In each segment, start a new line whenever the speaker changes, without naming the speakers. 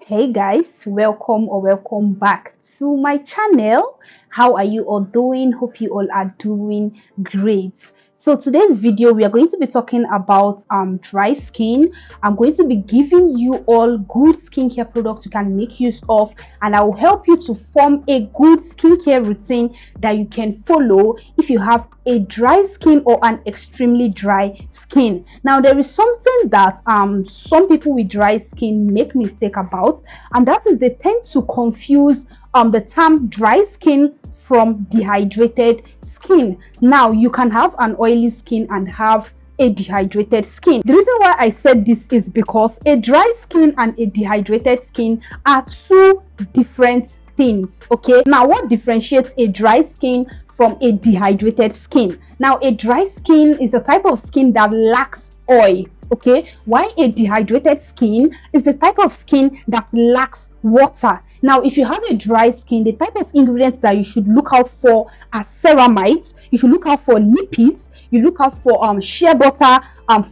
Hey guys, welcome back to my channel. How are you all doing? Hope you all are doing great. So today's video we are going to be talking about dry skin. I'm going to be giving you all good skincare products you can make use of, and I will help you to form a good skincare routine that you can follow if you have a dry skin or an extremely dry skin. Now there is something that some people with dry skin make mistake about, and that is they tend to confuse the term dry skin from dehydrated skin. Now you can have an oily skin and have a dehydrated skin. The reason why I said this is because a dry skin and a dehydrated skin are two different things. Okay, now what differentiates a dry skin from a dehydrated skin? Now a dry skin is a type of skin that lacks oil, okay, while a dehydrated skin is the type of skin that lacks water. Now if you have a dry skin, the type of ingredients that you should look out for are ceramides, you should look out for lipids, you look out for shea butter,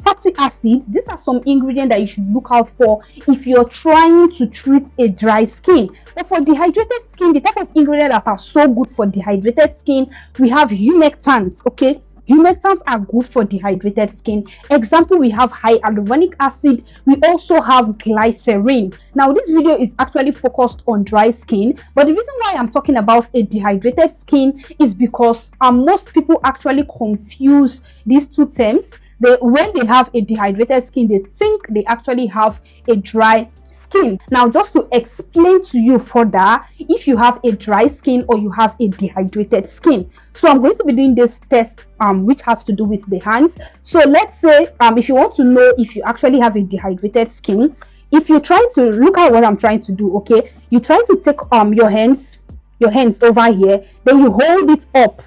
fatty acids. These are some ingredients that you should look out for if you're trying to treat a dry skin. But for dehydrated skin, the type of ingredients that are so good for dehydrated skin, we have humectants. Okay, humectants are good for dehydrated skin. Example, we have hyaluronic acid, we also have glycerin. Now this video is actually focused on dry skin, but the reason why I'm talking about a dehydrated skin is because most people actually confuse these two terms. When they have a dehydrated skin, they think they actually have a dry skin. Now just to explain to you further, if you have a dry skin or you have a dehydrated skin, so I'm going to be doing this test which has to do with the hands. So let's say if you want to know if you actually have a dehydrated skin, if you try to look at what I'm trying to do, okay, you try to take your hands over here, then you hold it up,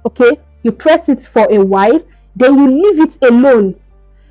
okay, you press it for a while, then you leave it alone.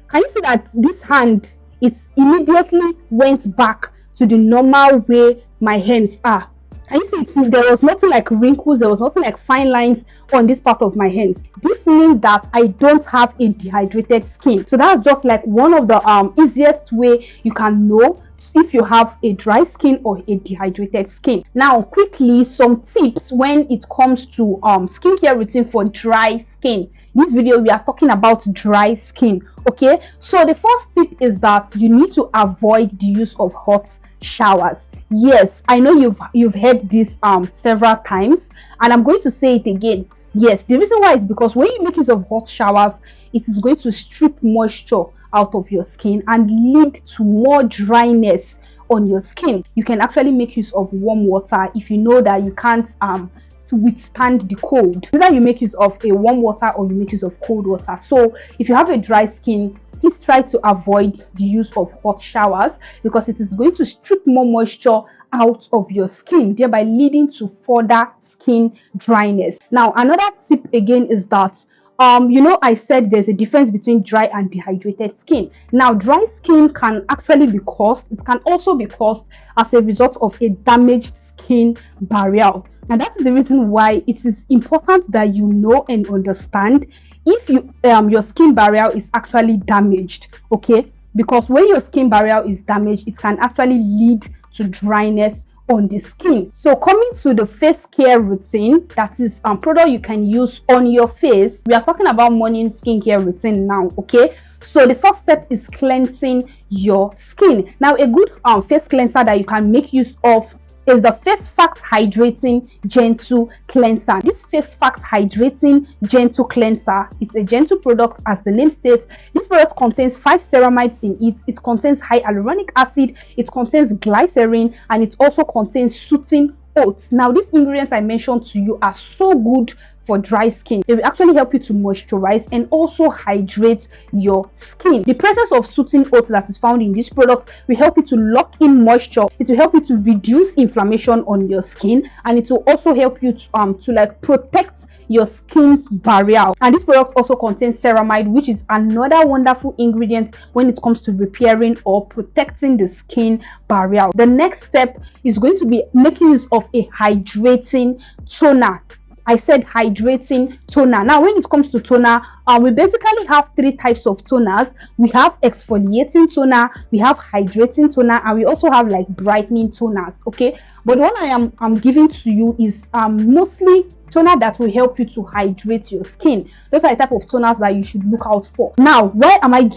Can you see that this hand, it immediately went back to the normal way my hands are? Can you see there was nothing like wrinkles, there was nothing like fine lines on this part of my hands? This means that I don't have a dehydrated skin. So that's just like one of the easiest way you can know if you have a dry skin or a dehydrated skin. Now quickly, some tips when it comes to skincare routine for dry skin. This video we are talking about dry skin. Okay, so the first tip is that you need to avoid the use of hot showers. Yes, I know you've heard this several times, and I'm going to say it again. Yes, the reason why is because when you make use of hot showers, it is going to strip moisture out of your skin and lead to more dryness on your skin. You can actually make use of warm water if you know that you can't to withstand the cold. Either you make use of a warm water or you make use of cold water. So if you have a dry skin, please try to avoid the use of hot showers because it is going to strip more moisture out of your skin, thereby leading to further skin dryness. Now another tip again is that I said there's a difference between dry and dehydrated skin. Now dry skin can actually be caused, it can also be caused as a result of a damaged skin barrier. And that's the reason why it is important that you know and understand if your skin barrier is actually damaged. Okay, because when your skin barrier is damaged, it can actually lead to dryness on the skin. So coming to the face care routine, that is product you can use on your face. We are talking about morning skincare routine now. Okay, so the first step is cleansing your skin. Now a good face cleanser that you can make use of is the Face Facts Hydrating Gentle Cleanser. This Face Facts Hydrating Gentle Cleanser, it's a gentle product as the name states. This product contains 5 ceramides in it. It contains hyaluronic acid, it contains glycerin, and it also contains soothing oats. Now these ingredients I mentioned to you are so good for dry skin. It will actually help you to moisturize and also hydrate your skin. The presence of soothing oats that is found in this product will help you to lock in moisture. It will help you to reduce inflammation on your skin, and it will also help you to like protect your skin's barrier. And this product also contains ceramide, which is another wonderful ingredient when it comes to repairing or protecting the skin barrier. The next step is going to be making use of a hydrating toner. I said hydrating toner. Now when it comes to toner, we basically have three types of toners. We have exfoliating toner, we have hydrating toner, and we also have like brightening toners. Okay, but the one I'm giving to you is mostly toner that will help you to hydrate your skin. Those are the type of toners that you should look out for. Now, why am I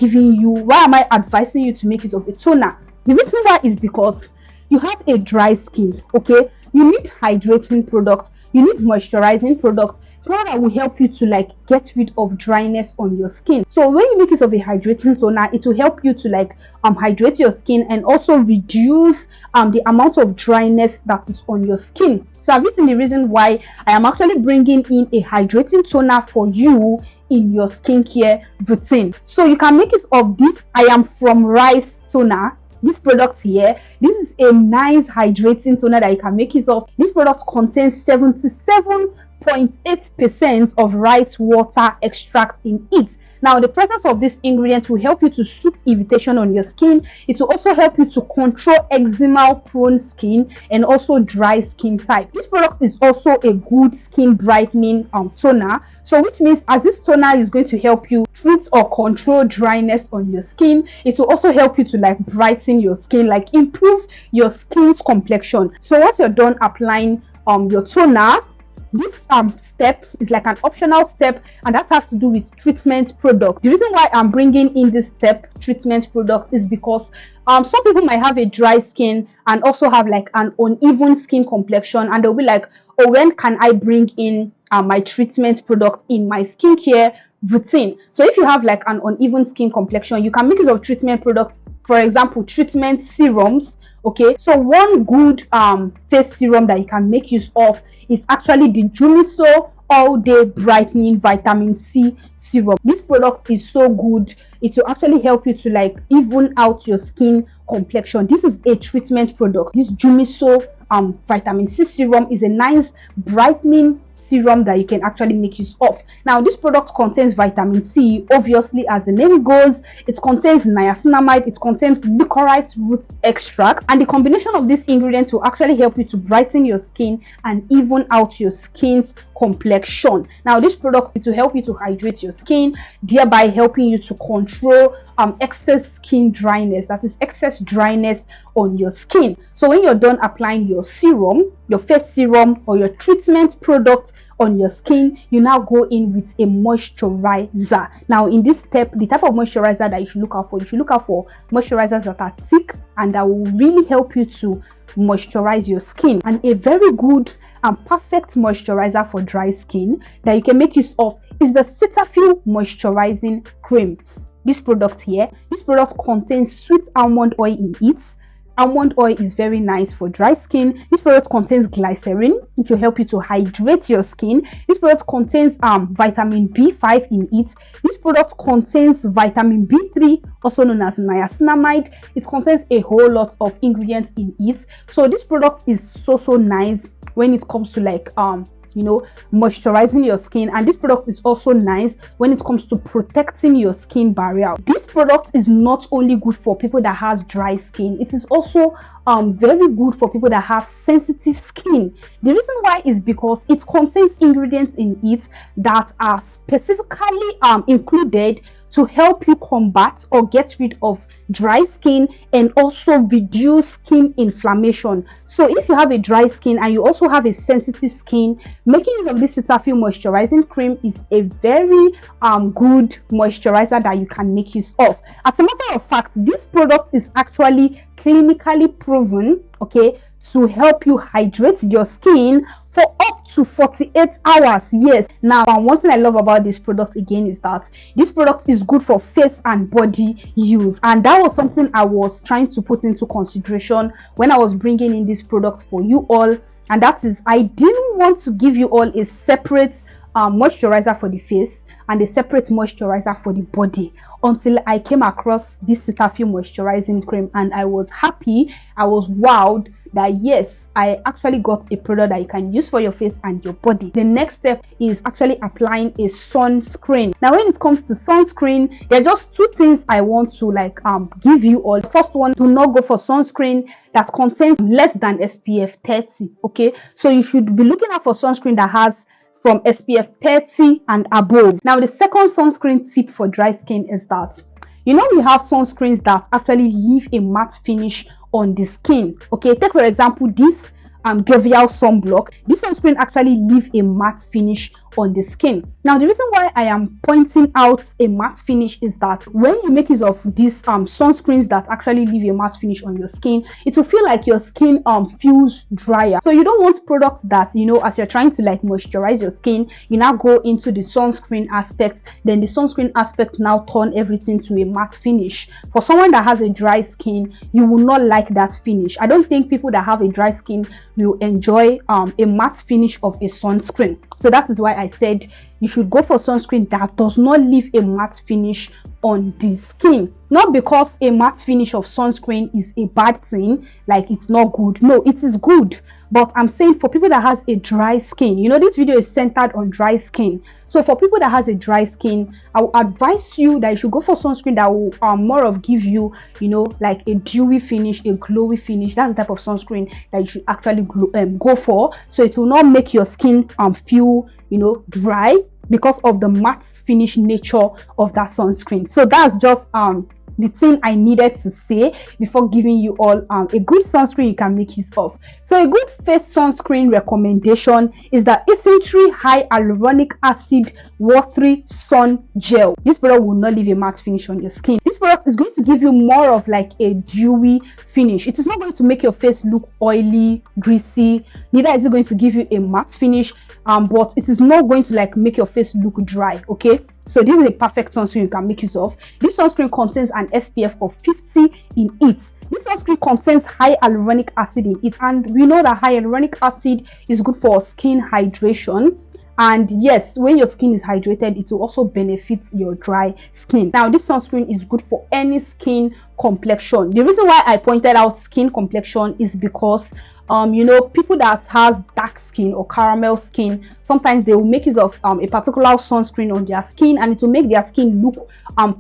advising you to make use of a toner? The reason why is because you have a dry skin. Okay, you need hydrating products, you need moisturizing products that will help you to like get rid of dryness on your skin. So when you make use of a hydrating toner, it will help you to like hydrate your skin and also reduce the amount of dryness that is on your skin. So this is the reason why I am actually bringing in a hydrating toner for you in your skincare routine. So you can make use of this I am from rice toner. This product here, this is a nice hydrating toner that you can make use of. This product contains 77.8% of rice water extract in it. Now, the presence of this ingredient will help you to soothe irritation on your skin. It will also help you to control eczema prone skin and also dry skin type. This product is also a good skin brightening toner. So which means as this toner is going to help you treat or control dryness on your skin, it will also help you to like brighten your skin, like improve your skin's complexion. So once you're done applying your toner, this step is like an optional step, and that has to do with treatment product. The reason why I'm bringing in this step, treatment product, is because some people might have a dry skin and also have like an uneven skin complexion, and they'll be like, oh, when can I bring in my treatment product in my skincare routine? So if you have like an uneven skin complexion, you can make use of treatment products. For example, treatment serums. Okay, so one good face serum that you can make use of is actually the Jumiso All Day Brightening Vitamin C Serum. This product is so good. It will actually help you to like even out your skin complexion. This is a treatment product. This Jumiso Vitamin C Serum is a nice brightening serum that you can actually make use of. Now, this product contains vitamin C, obviously, as the name goes. It contains niacinamide, it contains licorice root extract, and the combination of these ingredients will actually help you to brighten your skin and even out your skin's complexion. Now, this product is to help you to hydrate your skin, thereby helping you to control excess skin dryness, that is excess dryness on your skin. So when you're done applying your serum, your face serum or your treatment product on your skin, you now go in with a moisturizer. Now in this step, the type of moisturizer that you should look out for, moisturizers that are thick and that will really help you to moisturize your skin. And a very good and perfect moisturizer for dry skin that you can make use of is the Cetaphil moisturizing cream. This product here, this product contains sweet almond oil in it. Almond oil is very nice for dry skin. This product contains glycerin, which will help you to hydrate your skin. This product contains vitamin B5 in it. This product contains vitamin B3, also known as niacinamide. It contains a whole lot of ingredients in it. So this product is so nice when it comes to like moisturizing your skin, and this product is also nice when it comes to protecting your skin barrier. This product is not only good for people that has dry skin, it is also very good for people that have sensitive skin. The reason why is because it contains ingredients in it that are specifically included to help you combat or get rid of dry skin and also reduce skin inflammation. So if you have a dry skin and you also have a sensitive skin, making use of this Cetaphil moisturizing cream is a very good moisturizer that you can make use of. As a matter of fact, this product is actually clinically proven, okay, to help you hydrate your skin for up to 48 hours. Yes. Now, one thing I love about this product again is that this product is good for face and body use, and that was something I was trying to put into consideration when I was bringing in this product for you all, and that is I didn't want to give you all a separate moisturizer for the face and a separate moisturizer for the body until I came across this Cetaphil moisturizing cream, and I was happy, I was wowed that yes, I actually got a product that you can use for your face and your body. The next step is actually applying a sunscreen. Now when it comes to sunscreen, there are just two things I want to like give you all. The first one, do not go for sunscreen that contains less than SPF 30. Okay, so you should be looking out for sunscreen that has from SPF 30 and above. Now the second sunscreen tip for dry skin is that we have sunscreens that actually leave a matte finish on the skin. Okay, take for example this Jovial sunblock. This sunscreen actually leave a matte finish on the skin. Now the reason why I am pointing out a matte finish is that when you make use of these sunscreens that actually leave a matte finish on your skin, it will feel like your skin feels drier. So you don't want products that, as you're trying to like moisturize your skin, you now go into the sunscreen aspect, then the sunscreen aspect now turn everything to a matte finish. For someone that has a dry skin, you will not like that finish. I don't think people that have a dry skin will enjoy a matte finish of a sunscreen. So that is why I said you should go for sunscreen that does not leave a matte finish on the skin. Not because a matte finish of sunscreen is a bad thing, like it's not good. No, it is good. But I'm saying for people that has a dry skin, this video is centered on dry skin. So for people that has a dry skin, I will advise you that you should go for sunscreen that will more of give you, like a dewy finish, a glowy finish. That's the type of sunscreen that you should actually go for. So it will not make your skin feel, dry because of the matte finish nature of that sunscreen. So that's just the thing I needed to say before giving you all a good sunscreen you can make use of. So a good face sunscreen recommendation is the Isntree Hyaluronic Acid Watery Sun Gel. This product will not leave a matte finish on your skin. This product is going to give you more of like a dewy finish. It is not going to make your face look oily, greasy. Neither is it going to give you a matte finish, but it is not going to like make your face look dry. Okay, so this is a perfect sunscreen you can make use of. This sunscreen contains an SPF of 50 in it. This sunscreen contains hyaluronic acid in it, and we know that hyaluronic acid is good for skin hydration. And yes, when your skin is hydrated, it will also benefit your dry skin. Now this sunscreen is good for any skin complexion. The reason why I pointed out skin complexion is because people that has dark skin or caramel skin, sometimes they will make use of a particular sunscreen on their skin, and it will make their skin look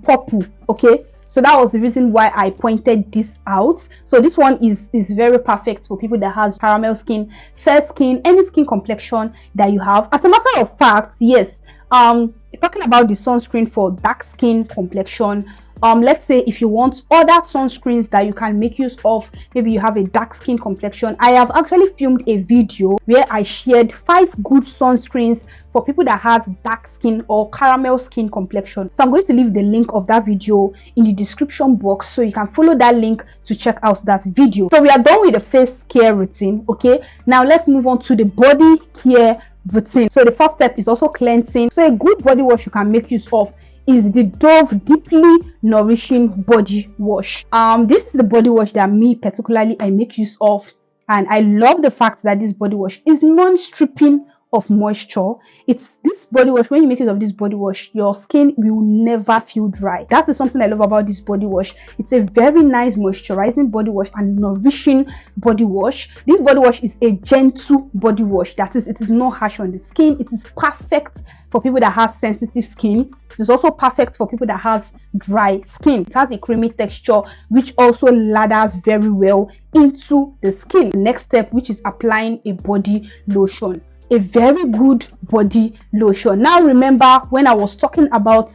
purple. Okay, so that was the reason why I pointed this out. So this one is very perfect for people that has caramel skin, fair skin, any skin complexion that you have. As a matter of fact, yes, talking about the sunscreen for dark skin complexion, let's say if you want other sunscreens that you can make use of, maybe you have a dark skin complexion, I have actually filmed a video where I shared 5 good sunscreens for people that has dark skin or caramel skin complexion. So I'm going to leave the link of that video in the description box, so you can follow that link to check out that video. So we are done with the face care routine. Okay, now let's move on to the body care routine. So the first step is also cleansing. So a good body wash you can make use of is the Dove Deeply Nourishing Body Wash. This is the body wash that me particularly I make use of, and I love the fact that this body wash is non-stripping of moisture. It's this body wash, when you make use of this body wash, your skin will never feel dry. That is something I love about this body wash. It's a very nice moisturizing body wash and nourishing body wash. This body wash is a gentle body wash. That is, it is not harsh on the skin. It is perfect for people that have sensitive skin. It is also perfect for people that has dry skin. It has a creamy texture which also lathers very well into the skin. Next step, which is applying a body lotion. A very good body lotion. Now remember, when I was talking about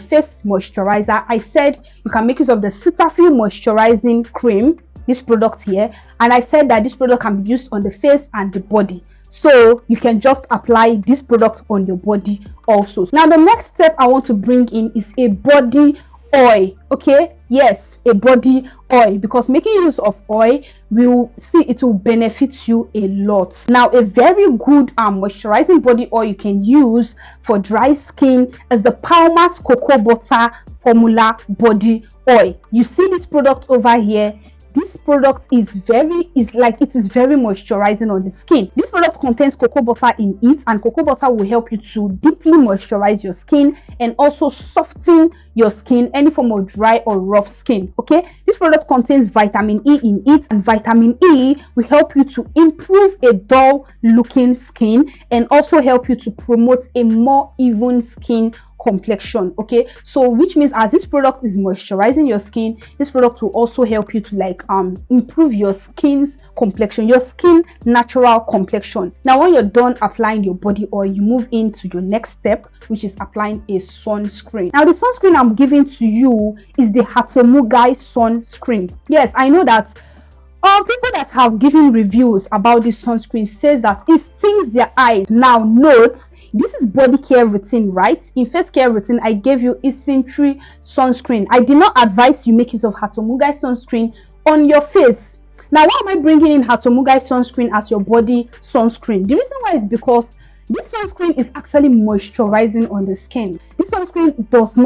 face moisturizer, I said you can make use of the Cetaphil moisturizing cream, this product here, and I said that this product can be used on the face and the body. So you can just apply this product on your body also. Now the next step I want to bring in is a body oil. Okay, yes, a body oil, because making use of oil will see it will benefit you a lot. Now a very good moisturizing body oil you can use for dry skin is the Palmer's Cocoa Butter Formula Body Oil. You see this product over here. This product is very moisturizing on the skin. This product contains cocoa butter in it, and cocoa butter will help you to deeply moisturize your skin and also soften your skin, any form of dry or rough skin. Okay, this product contains vitamin E in it, and vitamin E will help you to improve a dull looking skin and also help you to promote a more even skin complexion. Okay, so which means as this product is moisturizing your skin, this product will also help you to like improve your skin's complexion, your skin natural complexion. Now when you're done applying your body oil, you move into your next step, which is applying a sunscreen. Now the sunscreen I'm giving to you is the Hatomugi Sunscreen. Yes, I know that people that have given reviews about this sunscreen says that it stings their eyes. Now note, this is body care routine, right? In face care routine, I gave you Isntree sunscreen. I did not advise you make use of Hatomugi sunscreen on your face. Now why am I bringing in Hatomugi sunscreen as your body sunscreen? The reason why is because this sunscreen is actually moisturizing on the skin. This sunscreen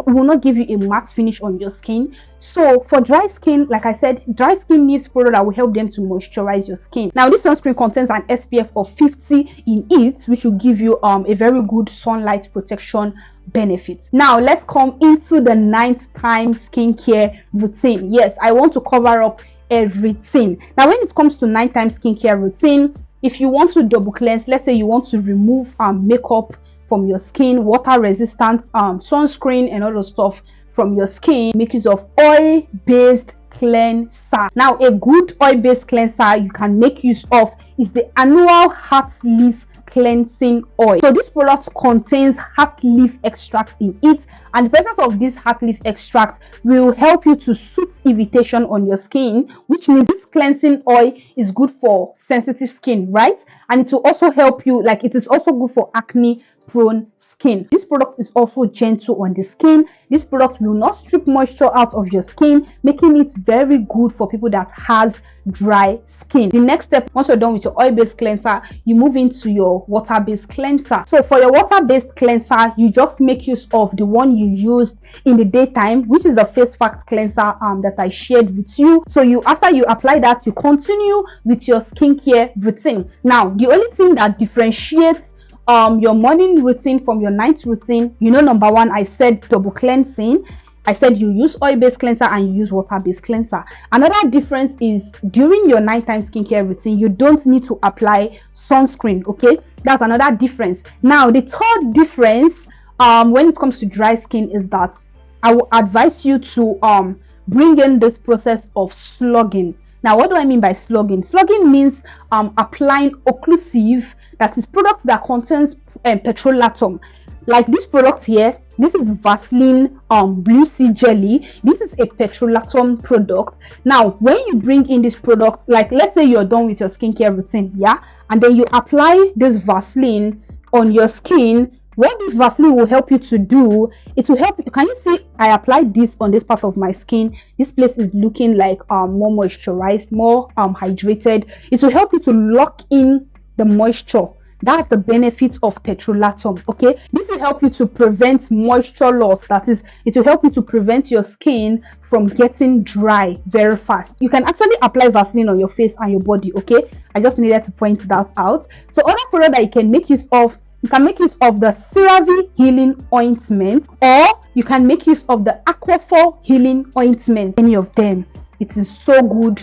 will not give you a matte finish on your skin. So for dry skin, like I said, dry skin needs product that will help them to moisturize your skin. Now this sunscreen contains an SPF of 50 in it, which will give you a very good sunlight protection benefit. Now let's come into the nighttime skincare routine. Yes, I want to cover up everything. Now when it comes to nighttime skincare routine, if you want to double cleanse, let's say you want to remove makeup from your skin, water resistant sunscreen and all those stuff from your skin, make use of oil based cleanser. Now a good oil based cleanser you can make use of is the Anua Heartleaf cleansing oil. So this product contains Heartleaf extract in it, and the presence of this Heartleaf extract will help you to soothe irritation on your skin, which means this cleansing oil is good for sensitive skin, right? And it will also help you, like it is also good for acne prone skin. This product is also gentle on the skin. This product will not strip moisture out of your skin, making it very good for people that has dry skin. The next step, once you're done with your oil-based cleanser, you move into your water-based cleanser. So for your water-based cleanser, you just make use of the one you used in the daytime, which is the face fact cleanser that I shared with you. So after you apply that, you continue with your skincare routine. Now the only thing that differentiates your morning routine from your night routine, number one, I said double cleansing. I said you use oil-based cleanser and you use water-based cleanser. Another difference is during your nighttime skincare routine, you don't need to apply sunscreen. Okay, that's another difference. Now the third difference when it comes to dry skin is that I will advise you to bring in this process of slugging. Now what do I mean by slugging? Slugging means applying occlusive, that is product that contains petroleum. Like this product here, this is Vaseline Blue Sea Jelly. This is a petroleum product. Now when you bring in this product, like let's say you're done with your skincare routine, yeah, and then you apply this Vaseline on your skin, what this Vaseline will help you to do, it will help you. Can you see I applied this on this part of my skin? This place is looking like more moisturized, more hydrated. It will help you to lock in the moisture. That's the benefit of petroleum. Okay, this will help you to prevent moisture loss. That is, it will help you to prevent your skin from getting dry very fast. You can actually apply Vaseline on your face and your body. Okay, I just needed to point that out. So other product that you can make use of, you can make use of the CeraVe healing ointment, or you can make use of the Aquaphor healing ointment. Any of them, it is so good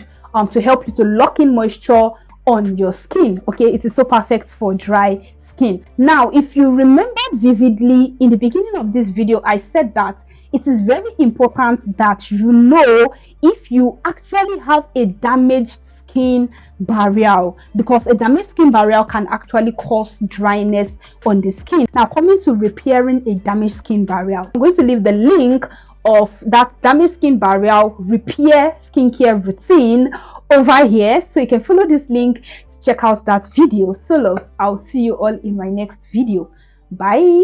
to help you to lock in moisture on your skin. Okay, it is so perfect for dry skin. Now if you remember vividly in the beginning of this video, I said that it is very important that you know if you actually have a damaged skin barrier, because a damaged skin barrier can actually cause dryness on the skin. Now coming to repairing a damaged skin barrier, I'm going to leave the link of that damaged skin barrier repair skincare routine over here, so you can follow this link to check out that video. So loves, I'll see you all in my next video. Bye.